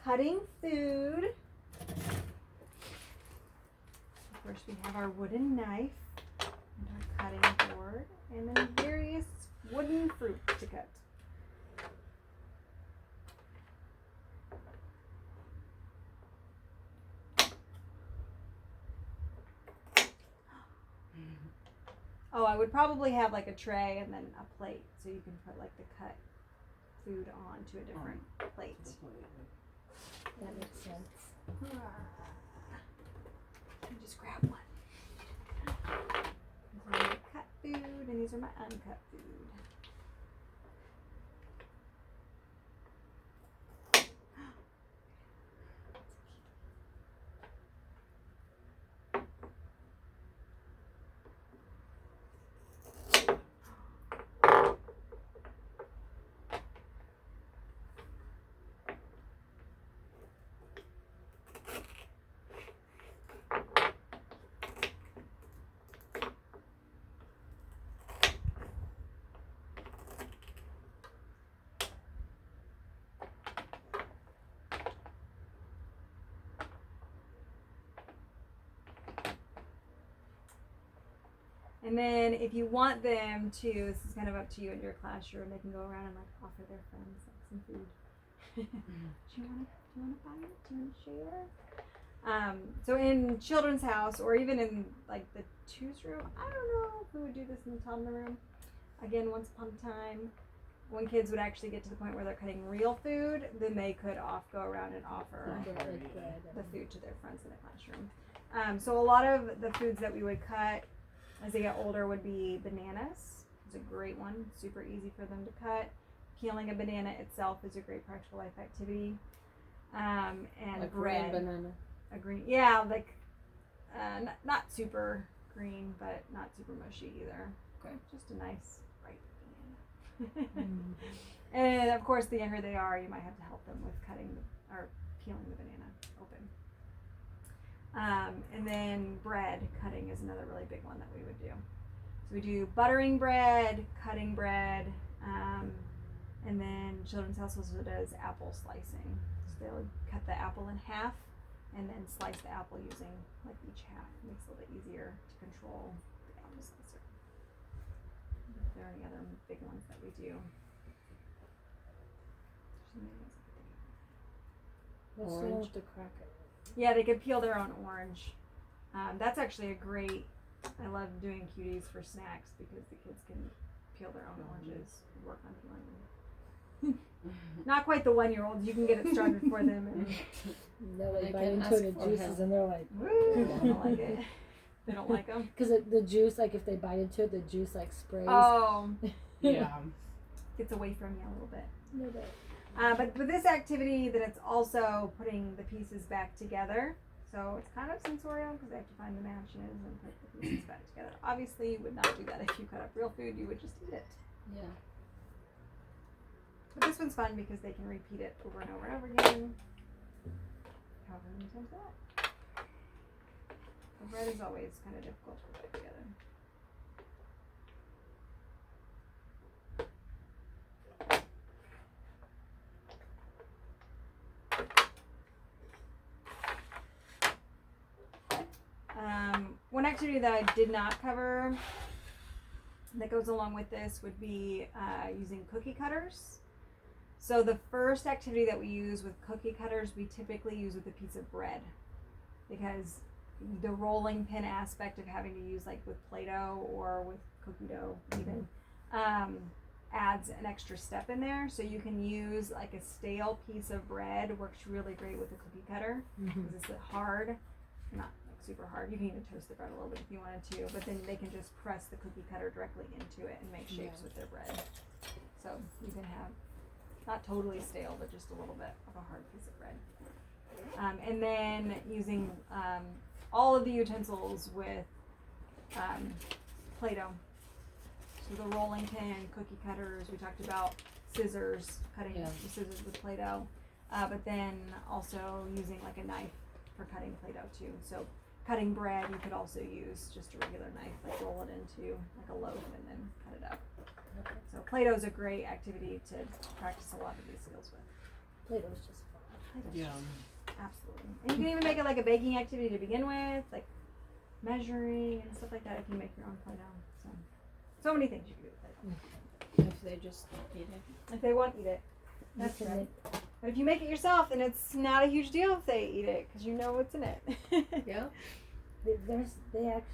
cutting food. First we have our wooden knife and our cutting board, and then various wooden fruit to cut. Oh, I would probably have like a tray and then a plate so you can put like the cut food onto a different plate. That makes sense. Let me just grab one. These are my cut food and these are my uncut food. And then if you want them to, this is kind of up to you in your classroom, they can go around and like offer their friends like some food. Do you want to buy it? Do you want to share? So in Children's House, or even in like the twos room, I don't know if we would do this in the toddler room. Again, once upon a time, when kids would actually get to the point where they're cutting real food, then they could go around and offer the food to their friends in the classroom. So a lot of the foods that we would cut as they get older would be bananas. It's a great one, super easy for them to cut. Peeling a banana itself is a great practical life activity. And like bread. green banana. A green, yeah, like not super green, but not super mushy either. Okay. Just a nice bright banana. And of course, the younger they are, you might have to help them with cutting or peeling the banana open. And then bread cutting is another really big one that we would do. So we do buttering bread, cutting bread, and then Children's House also does apple slicing. So they would cut the apple in half and then slice the apple using like each half. It makes it a little bit easier to control the apple slicer. If there are any other big ones that we do. What's the one with the cracker? Yeah, they could peel their own orange. That's actually a great, I love doing cuties for snacks because the kids can peel their own oranges, work on peeling them. Not quite the 1-year-olds, you can get it started for them. And No, they They bite can into ask it and for juices help. and they're like, woo, they don't like it. They don't like them. because the juice, like if they bite into it, the juice like sprays. Oh, Yeah. gets away from you a little bit. No, but But with this activity, then it's also putting the pieces back together. So it's kind of sensorial because they have to find the matches and put the pieces back together. Obviously, you would not do that if you cut up real food. You would just eat it. Yeah. But this one's fun because they can repeat it over and over and over again. However many times that. The bread is always kind of difficult to put together. One activity that I did not cover that goes along with this would be using cookie cutters. So the first activity that we use with cookie cutters, we typically use with a piece of bread because the rolling pin aspect of having to use like with Play-Doh or with cookie dough even adds an extra step in there. So you can use like a stale piece of bread, works really great with a cookie cutter because it's hard, not like super hard. You can even toast the bread a little bit if you wanted to, but then they can just press the cookie cutter directly into it and make shapes with their bread. So you can have not totally stale, but just a little bit of a hard piece of bread. And then using all of the utensils with Play-Doh. So the rolling pin, cookie cutters, we talked about scissors, cutting the scissors with Play-Doh. But then also using like a knife for cutting Play-Doh too. So cutting bread, you could also use just a regular knife, like roll it into like a loaf and then cut it up. So Play-Doh is a great activity to practice a lot of these skills with. Play-Doh's just fun. Play-Doh's Yeah. just- absolutely. And you can even make it like a baking activity to begin with, like measuring and stuff like that. If you make your own Play-Doh, so many things you can do with Play-Doh. If they just eat it. If they want, eat it. That's You can right. But if you make it yourself, then it's not a huge deal if they eat it because you know what's in it. Yeah. They actually